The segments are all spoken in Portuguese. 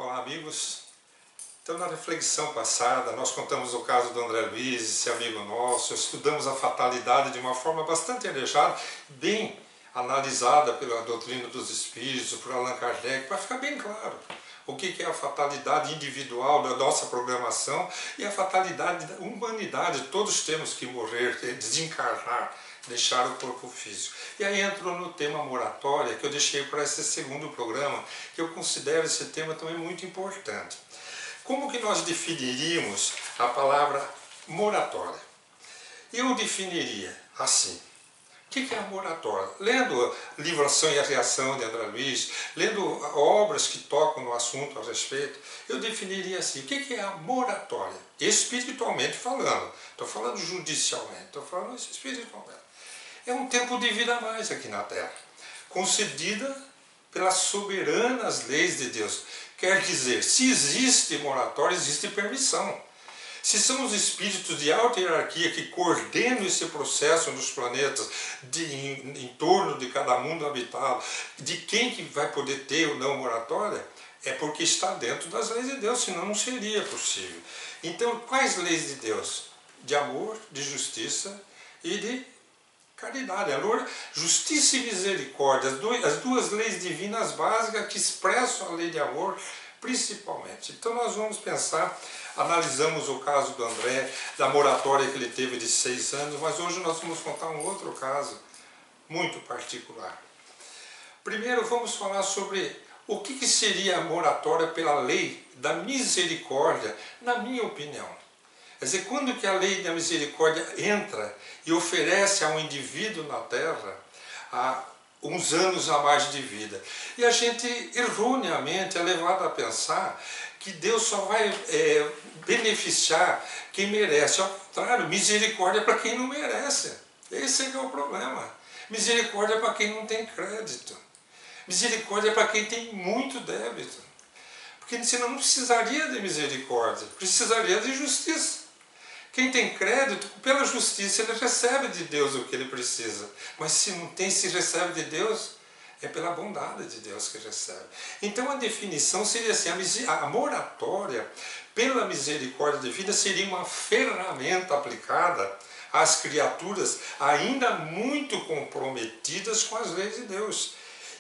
Olá, amigos. Então, na reflexão passada, nós contamos o caso do André Luiz, esse amigo nosso, estudamos a fatalidade de uma forma bastante arejada, bem analisada pela doutrina dos espíritos, por Allan Kardec, para ficar bem claro o que é a fatalidade individual da nossa programação e a fatalidade da humanidade. Todos temos que morrer, desencarnar, deixar o corpo físico. E aí entro no tema moratória, que eu deixei para esse segundo programa, que eu considero esse tema também muito importante. Como que nós definiríamos a palavra moratória? Eu definiria assim. O que é a moratória? Lendo o livro Ação e a Reação de André Luiz, lendo obras que tocam no assunto a respeito, eu definiria assim. O que é a moratória? Espiritualmente falando. Estou falando judicialmente, estou falando espiritualmente. É um tempo de vida a mais aqui na Terra, concedida pelas soberanas leis de Deus. Quer dizer, se existe moratória, existe permissão. Se são os espíritos de alta hierarquia que coordenam esse processo nos planetas, em torno de cada mundo habitado, de quem que vai poder ter ou não moratória, é porque está dentro das leis de Deus, senão não seria possível. Então, quais leis de Deus? De amor, de justiça e de caridade. Justiça e misericórdia, as duas leis divinas básicas que expressam a lei de amor, principalmente. Então nós vamos pensar, analisamos o caso do André, da moratória que ele teve de 6 anos, mas hoje nós vamos contar um outro caso muito particular. Primeiro vamos falar sobre o que seria a moratória pela lei da misericórdia, na minha opinião. Quer dizer, quando que a lei da misericórdia entra e oferece a um indivíduo na Terra uns anos a mais de vida. E a gente, erroneamente, é levado a pensar que Deus só vai beneficiar quem merece. Ao contrário, misericórdia é para quem não merece. Esse é o problema. Misericórdia é para quem não tem crédito. Misericórdia é para quem tem muito débito. Porque senão não precisaria de misericórdia, precisaria de justiça. Quem tem crédito, pela justiça, ele recebe de Deus o que ele precisa. Mas se não tem, se recebe de Deus, é pela bondade de Deus que recebe. Então a definição seria assim, a moratória pela misericórdia divina seria uma ferramenta aplicada às criaturas ainda muito comprometidas com as leis de Deus.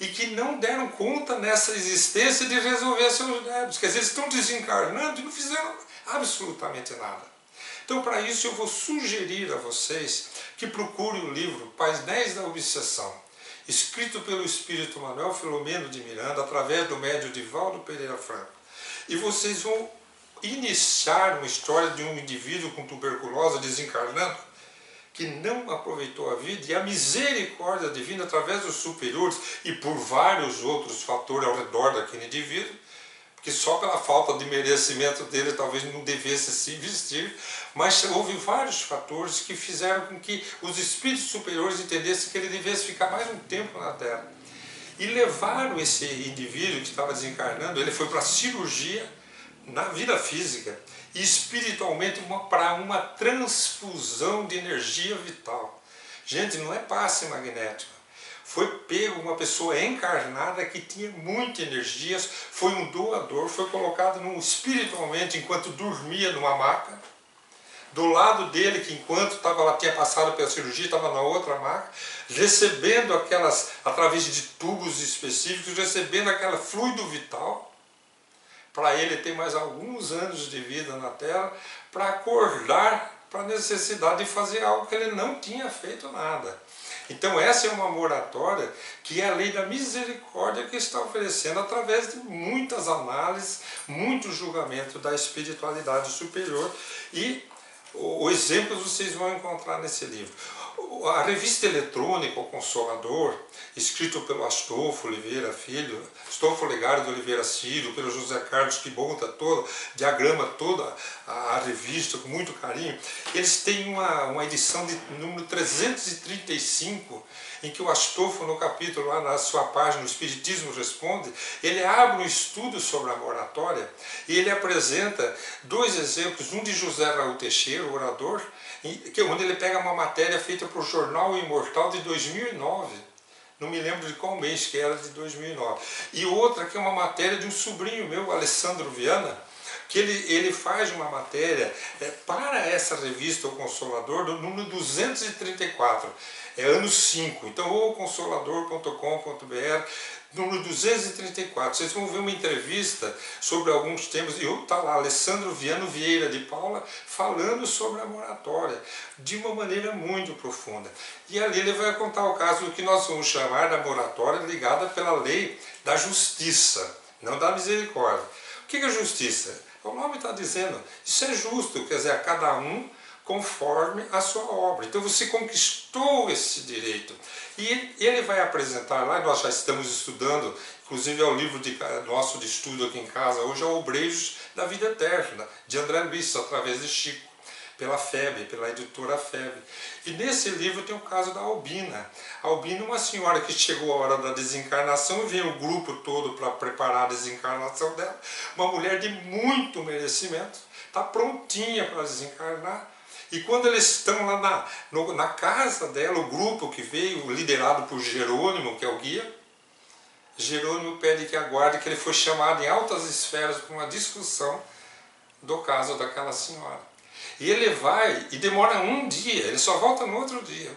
E que não deram conta nessa existência de resolver seus débitos. Quer dizer, eles estão desencarnando e não fizeram absolutamente nada. Então, para isso, eu vou sugerir a vocês que procurem o livro Painéis da Obsessão, escrito pelo espírito Manuel Filomeno de Miranda, através do médium Divaldo Pereira Franco. E vocês vão iniciar uma história de um indivíduo com tuberculose desencarnando, que não aproveitou a vida, e a misericórdia divina, através dos superiores e por vários outros fatores ao redor daquele indivíduo, que só pela falta de merecimento dele talvez não devesse se investir, mas houve vários fatores que fizeram com que os espíritos superiores entendessem que ele devesse ficar mais um tempo na Terra. E levaram esse indivíduo que estava desencarnando, ele foi para a cirurgia na vida física e espiritualmente para uma transfusão de energia vital. Gente, não é passe magnético. Foi pego uma pessoa encarnada que tinha muita energia, foi um doador, foi colocado espiritualmente enquanto dormia numa maca. Do lado dele, que enquanto estava lá, tinha passado pela cirurgia, estava na outra maca, recebendo através de tubos específicos, recebendo aquele fluido vital, para ele ter mais alguns anos de vida na Terra, para acordar para a necessidade de fazer algo que ele não tinha feito nada. Então essa é uma moratória que é a lei da misericórdia que está oferecendo através de muitas análises, muito julgamento da espiritualidade superior e os exemplos vocês vão encontrar nesse livro. A revista eletrônica O Consolador, escrito pelo Astolfo Oliveira Filho, Astolfo Legário de Oliveira Filho, pelo José Carlos que monta diagrama toda a revista com muito carinho, eles têm uma edição de número 335, em que o Astolfo, no capítulo, lá na sua página, o Espiritismo Responde, ele abre um estudo sobre a moratória e ele apresenta 2 exemplos, um de José Raul Teixeira, o orador, onde ele pega uma matéria feita para o Jornal Imortal de 2009, não me lembro de qual mês que era, de 2009. E outra que é uma matéria de um sobrinho meu, Alessandro Viana, que ele faz uma matéria para essa revista O Consolador, do número 234, ano 5. Então, oconsolador.com.br, número 234. Vocês vão ver uma entrevista sobre alguns temas, e está lá, Alessandro Viana Vieira de Paula, falando sobre a moratória, de uma maneira muito profunda. E ali ele vai contar o caso do que nós vamos chamar da moratória ligada pela lei da justiça, não da misericórdia. O que é justiça? O nome está dizendo, isso é justo, quer dizer, a cada um conforme a sua obra. Então você conquistou esse direito. E ele vai apresentar lá, nós já estamos estudando, inclusive é o livro nosso de estudo aqui em casa, hoje é o Obreiros da Vida Eterna, de André Luiz, através de Chico, pela FEB, pela editora FEB. E nesse livro tem o caso da Albina. A Albina é uma senhora que chegou a hora da desencarnação e veio o grupo todo para preparar a desencarnação dela. Uma mulher de muito merecimento, está prontinha para desencarnar. E quando eles estão lá na casa dela, o grupo que veio, liderado por Jerônimo, que é o guia, Jerônimo pede que aguarde, que ele foi chamado em altas esferas para uma discussão do caso daquela senhora. E ele vai e demora um dia, ele só volta no outro dia.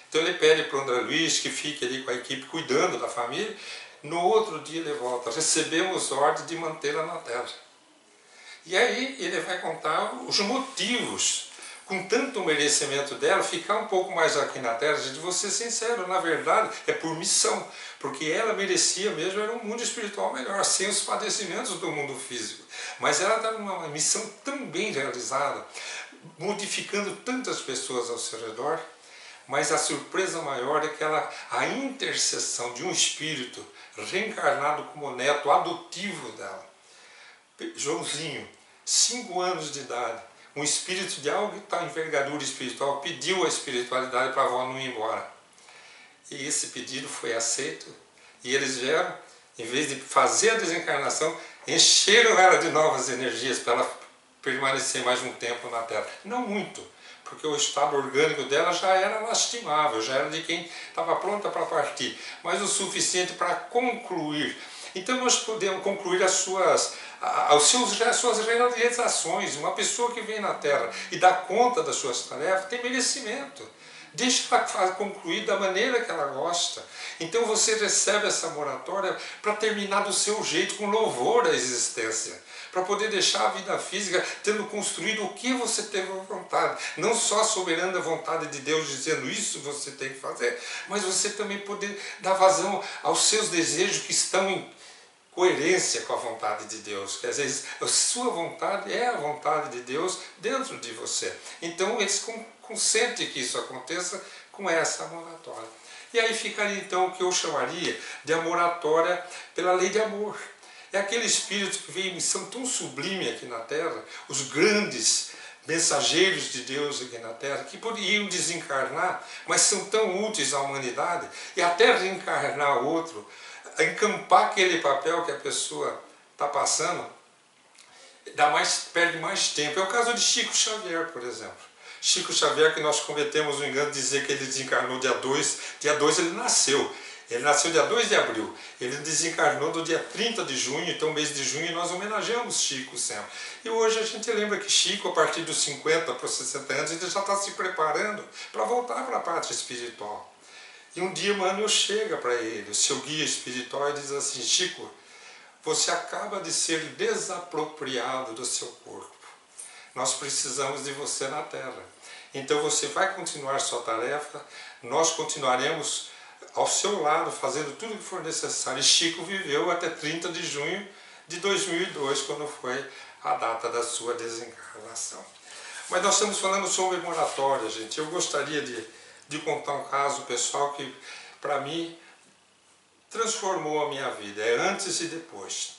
Então ele pede para o André Luiz que fique ali com a equipe cuidando da família. No outro dia ele volta, recebemos ordem de mantê-la na terra. E aí ele vai contar os motivos, com tanto merecimento dela, ficar um pouco mais aqui na terra. Gente, vou ser sincero, na verdade é por missão, porque ela merecia mesmo, era um mundo espiritual melhor, sem os padecimentos do mundo físico. Mas ela está numa missão tão bem realizada, modificando tantas pessoas ao seu redor, mas a surpresa maior é que a intercessão de um espírito reencarnado como neto adotivo dela, Joãozinho, 5 anos de idade, um espírito de alta envergadura espiritual, pediu a espiritualidade para a avó não ir embora. E esse pedido foi aceito, e eles vieram, em vez de fazer a desencarnação, encheram ela de novas energias para ela permanecer mais um tempo na Terra. Não muito, porque o estado orgânico dela já era lastimável, já era de quem estava pronta para partir, mas o suficiente para concluir. Então nós podemos concluir as suas realizações. Uma pessoa que vem na Terra e dá conta das suas tarefas tem merecimento. Deixa ela concluir da maneira que ela gosta. Então você recebe essa moratória para terminar do seu jeito, com louvor à existência, para poder deixar a vida física tendo construído o que você teve vontade. Não só a soberana vontade de Deus dizendo isso você tem que fazer, mas você também poder dar vazão aos seus desejos que estão em coerência com a vontade de Deus. Quer dizer, a sua vontade é a vontade de Deus dentro de você. Então eles consentem que isso aconteça com essa moratória. E aí ficaria então o que eu chamaria de a moratória pela lei de amor. É aquele espírito que veio em missão tão sublime aqui na Terra, os grandes mensageiros de Deus aqui na Terra, que poderiam desencarnar, mas são tão úteis à humanidade, e até reencarnar outro, encampar aquele papel que a pessoa está passando, perde mais tempo. É o caso de Chico Xavier, por exemplo. Chico Xavier, que nós cometemos o engano de dizer que ele desencarnou dia 2 ele nasceu. Ele nasceu dia 2 de abril, ele desencarnou no dia 30 de junho, então mês de junho nós homenageamos Chico sempre. E hoje a gente lembra que Chico, a partir dos 50 para os 60 anos, ele já está se preparando para voltar para a pátria espiritual. E um dia Emmanuel chega para ele, o seu guia espiritual, e diz assim: Chico, você acaba de ser desapropriado do seu corpo. Nós precisamos de você na Terra. Então você vai continuar sua tarefa, nós continuaremos ao seu lado, fazendo tudo o que for necessário. E Chico viveu até 30 de junho de 2002, quando foi a data da sua desencarnação. Mas nós estamos falando sobre moratória, gente. Eu gostaria de contar um caso pessoal que, para mim, transformou a minha vida. É antes e depois.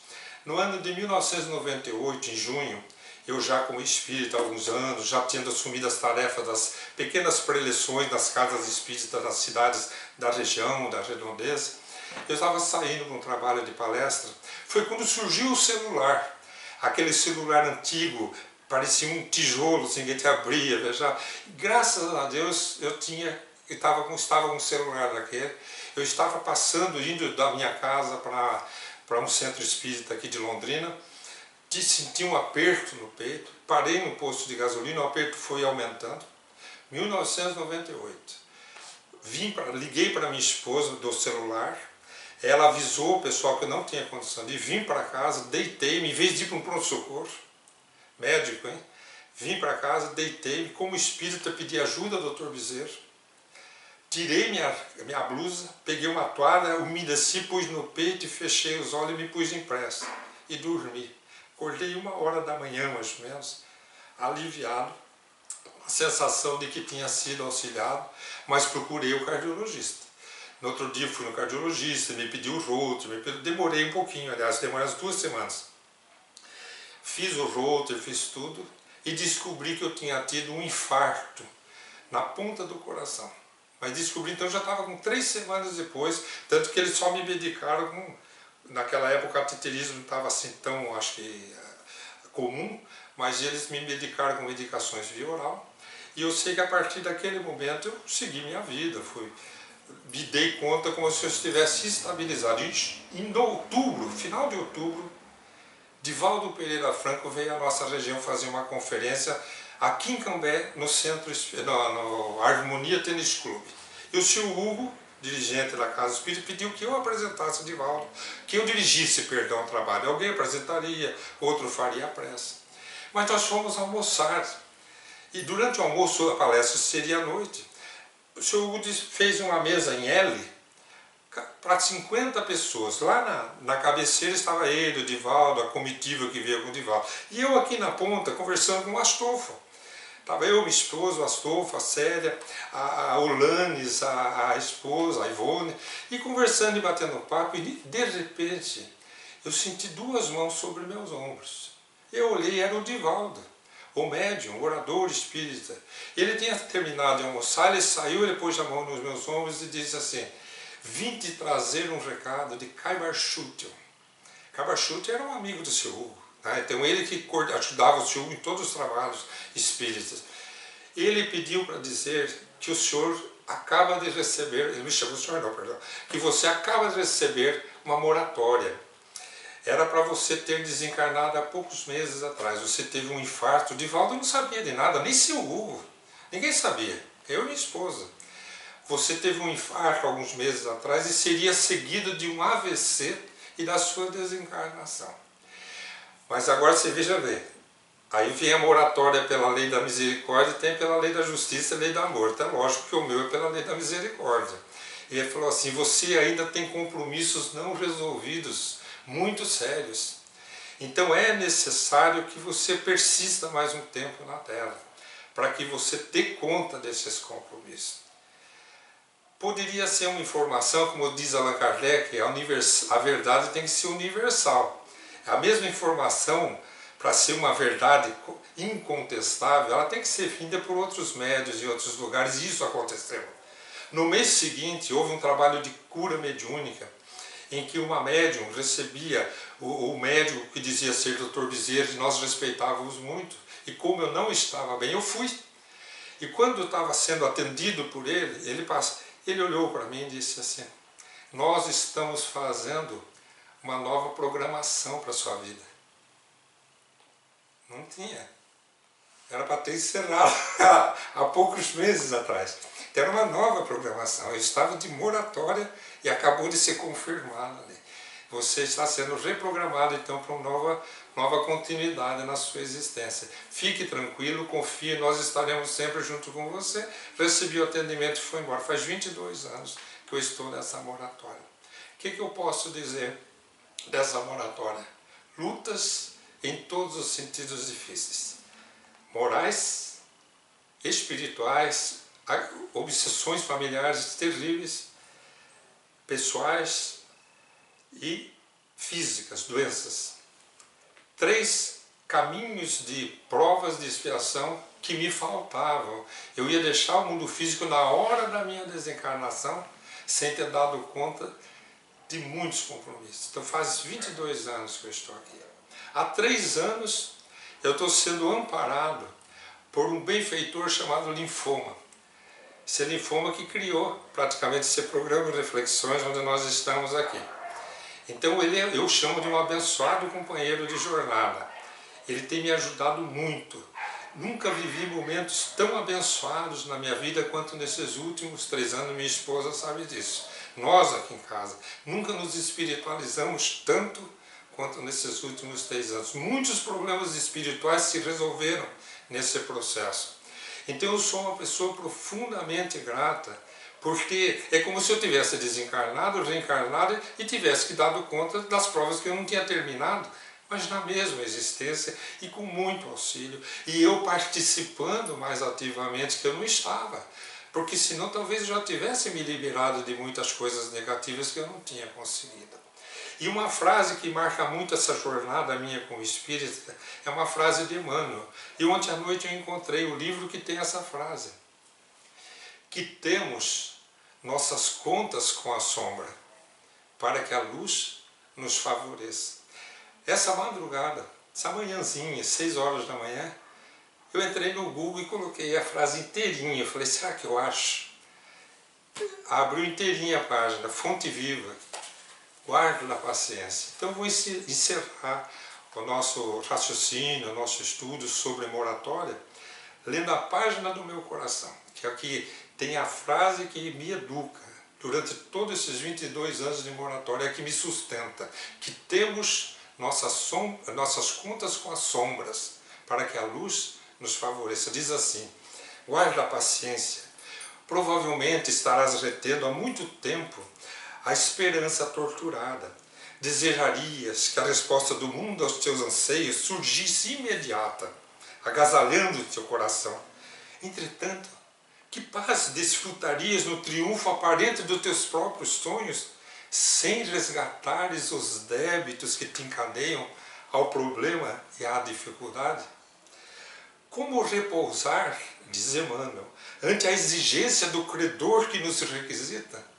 No ano de 1998, em junho, eu já como espírita há alguns anos, já tendo assumido as tarefas das pequenas preleções nas casas espíritas das cidades da região, da redondeza, eu estava saindo para um trabalho de palestra. Foi quando surgiu o celular, aquele celular antigo, parecia um tijolo, assim, que te abria, veja. Graças a Deus eu tinha estava com um celular daquele. Eu estava passando, indo da minha casa para um centro espírita aqui de Londrina, senti um aperto no peito, parei no posto de gasolina, o aperto foi aumentando. 1998. Liguei para minha esposa do celular, ela avisou o pessoal que eu não tinha condição de vir para casa, deitei-me, em vez de ir para um pronto-socorro, médico, hein? Vim para casa, deitei-me, como espírita pedi ajuda ao Dr. Bezerra, tirei minha blusa, peguei uma toalha, umedeci, pus no peito e fechei os olhos e me pus em pressa e dormi. Acordei 1h da manhã, mais ou menos, aliviado, a sensação de que tinha sido auxiliado, mas procurei o cardiologista. No outro dia fui no cardiologista, me pediu o Holter, demorei um pouquinho, aliás, demorei umas 2 semanas. Fiz o Holter, fiz tudo e descobri que eu tinha tido um infarto na ponta do coração. Mas descobri, então já estava com 3 semanas depois, tanto que eles só me medicaram com... Naquela época o cateterismo não estava assim tão, acho que, comum, mas eles me medicaram com medicações via oral. E eu sei que a partir daquele momento eu segui minha vida, me dei conta como se eu estivesse estabilizado. Em outubro, final de outubro, Divaldo Pereira Franco veio à nossa região fazer uma conferência aqui em Cambé, no centro, no Harmonia Tênis Clube. E o senhor Hugo, dirigente da Casa Espírita, pediu que eu apresentasse o Divaldo, que eu dirigisse, perdão, o trabalho. Alguém apresentaria, outro faria a pressa. Mas nós fomos almoçar. E durante o almoço, a palestra seria à noite. O senhor Hugo fez uma mesa em L para 50 pessoas. Lá na cabeceira estava ele, o Divaldo, a comitiva que veio com o Divaldo. E eu aqui na ponta, conversando com o Astolfo. Estava eu, minha esposa, o Astolfo, a Célia, a Olanes, a esposa, a Ivone, e conversando e batendo papo, e de repente eu senti 2 mãos sobre meus ombros. Eu olhei, era o Divaldo, o médium, o orador espírita. Ele tinha terminado de almoçar, ele saiu, ele pôs a mão nos meus ombros e disse assim: vim te trazer um recado de Kaibar Schutel. Kaibar Schutel era um amigo do seu Hugo, né? Então ele que ajudava o seu Hugo em todos os trabalhos espíritas. Ele pediu para dizer que o senhor acaba de receber, ele me chamou o senhor não, perdão, que você acaba de receber uma moratória. Era para você ter desencarnado há poucos meses atrás. Você teve um infarto. O Divaldo não sabia de nada, nem seu Hugo. Ninguém sabia. Eu e minha esposa. Você teve um infarto alguns meses atrás e seria seguido de um AVC e da sua desencarnação. Mas agora você veja bem. Aí vem a moratória pela lei da misericórdia e tem pela lei da justiça e lei do amor. Então é lógico que o meu é pela lei da misericórdia. E ele falou assim: você ainda tem compromissos não resolvidos, muito sérios. Então é necessário que você persista mais um tempo na Terra, para que você dê conta desses compromissos. Poderia ser uma informação, como diz Allan Kardec, a verdade tem que ser universal. A mesma informação, para ser uma verdade incontestável, ela tem que ser vinda por outros médios e outros lugares, e isso aconteceu. No mês seguinte, houve um trabalho de cura mediúnica, em que uma médium recebia o médium que dizia ser Dr. Bezerra, e nós respeitávamos muito, e como eu não estava bem, eu fui. E quando eu estava sendo atendido por ele, ele olhou para mim e disse assim: nós estamos fazendo uma nova programação para a sua vida. Não tinha. Era para ter encerrado há poucos meses atrás. Então, era uma nova programação. Eu estava de moratória e acabou de ser confirmado ali. Você está sendo reprogramado então para uma nova continuidade na sua existência. Fique tranquilo, confie, nós estaremos sempre junto com você. Recebi o atendimento e foi embora. Faz 22 anos que eu estou nessa moratória. O que eu posso dizer dessa moratória? Lutas em todos os sentidos difíceis. Morais, espirituais, obsessões familiares terríveis, pessoais e físicas, doenças. 3 caminhos de provas de expiação que me faltavam. Eu ia deixar o mundo físico na hora da minha desencarnação sem ter dado conta de muitos compromissos. Então faz 22 anos que eu estou aqui. Há 3 anos eu estou sendo amparado por um benfeitor chamado linfoma. Esse linfoma que criou praticamente esse programa de reflexões onde nós estamos aqui. Então eu chamo de um abençoado companheiro de jornada. Ele tem me ajudado muito. Nunca vivi momentos tão abençoados na minha vida quanto nesses últimos 3 anos, minha esposa sabe disso. Nós aqui em casa nunca nos espiritualizamos tanto quanto nesses últimos 3 anos. Muitos problemas espirituais se resolveram nesse processo. Então eu sou uma pessoa profundamente grata, porque é como se eu tivesse desencarnado, reencarnado e tivesse que dado conta das provas que eu não tinha terminado, mas na mesma existência e com muito auxílio. E eu participando mais ativamente que eu não estava, porque senão talvez eu já tivesse me liberado de muitas coisas negativas que eu não tinha conseguido. E uma frase que marca muito essa jornada minha com o Espírito é uma frase de Emmanuel. E ontem à noite eu encontrei o livro que tem essa frase. Que temos nossas contas com a sombra, para que a luz nos favoreça. Essa madrugada, essa manhãzinha, 6 horas da manhã, eu entrei no Google e coloquei a frase inteirinha. Eu falei, será que eu acho? Abriu inteirinha a página, fonte viva, guardo da paciência. Então vou encerrar o nosso raciocínio, o nosso estudo sobre moratória, lendo a página do meu coração, que aqui tem a frase que me educa durante todos esses 22 anos de moratória, que me sustenta, que temos nossas contas com as sombras, para que a luz nos favoreça. Diz assim, guarda a paciência, provavelmente estarás retendo há muito tempo a esperança torturada. Desejarias que a resposta do mundo aos teus anseios surgisse imediata, agasalhando o teu coração. Entretanto, que paz desfrutarias no triunfo aparente dos teus próprios sonhos, sem resgatares os débitos que te encadeiam ao problema e à dificuldade? Como repousar, diz Emmanuel, ante a exigência do credor que nos requisita?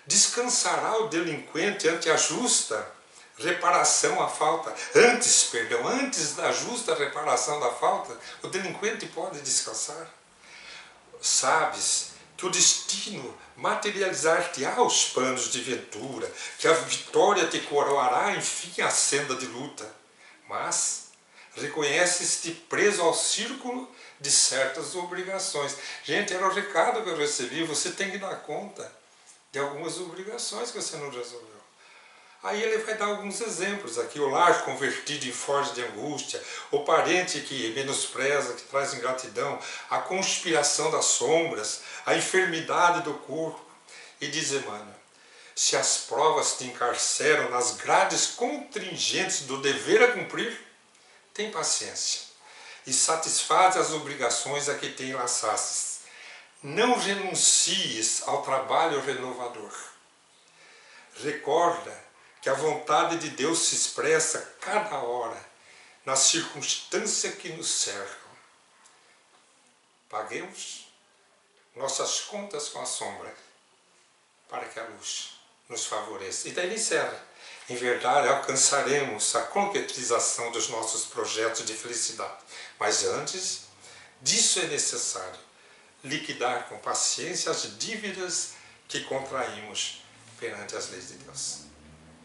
Descansará o delinquente ante a justa reparação à falta? Antes da justa reparação da falta, o delinquente pode descansar? Sabes que o destino materializar-te-á os planos de ventura, que a vitória te coroará, enfim, a senda de luta. Mas reconheces-te preso ao círculo de certas obrigações. Gente, era o recado que eu recebi, você tem que dar conta de algumas obrigações que você não resolveu. Aí ele vai dar alguns exemplos aqui, o lar convertido em forja de angústia, o parente que menospreza, que traz ingratidão, a conspiração das sombras, a enfermidade do corpo. E diz Emmanuel, se as provas te encarceram nas grades contingentes do dever a cumprir, tem paciência e satisfaz as obrigações a que te enlaçastes. Não renuncies ao trabalho renovador. Recorda que a vontade de Deus se expressa cada hora nas circunstâncias que nos cercam. Paguemos nossas contas com a sombra, para que a luz nos favoreça. E daí ele encerra. Em verdade, alcançaremos a concretização dos nossos projetos de felicidade. Mas antes disso é necessário liquidar com paciência as dívidas que contraímos perante as leis de Deus.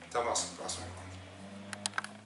Até o nosso próximo encontro.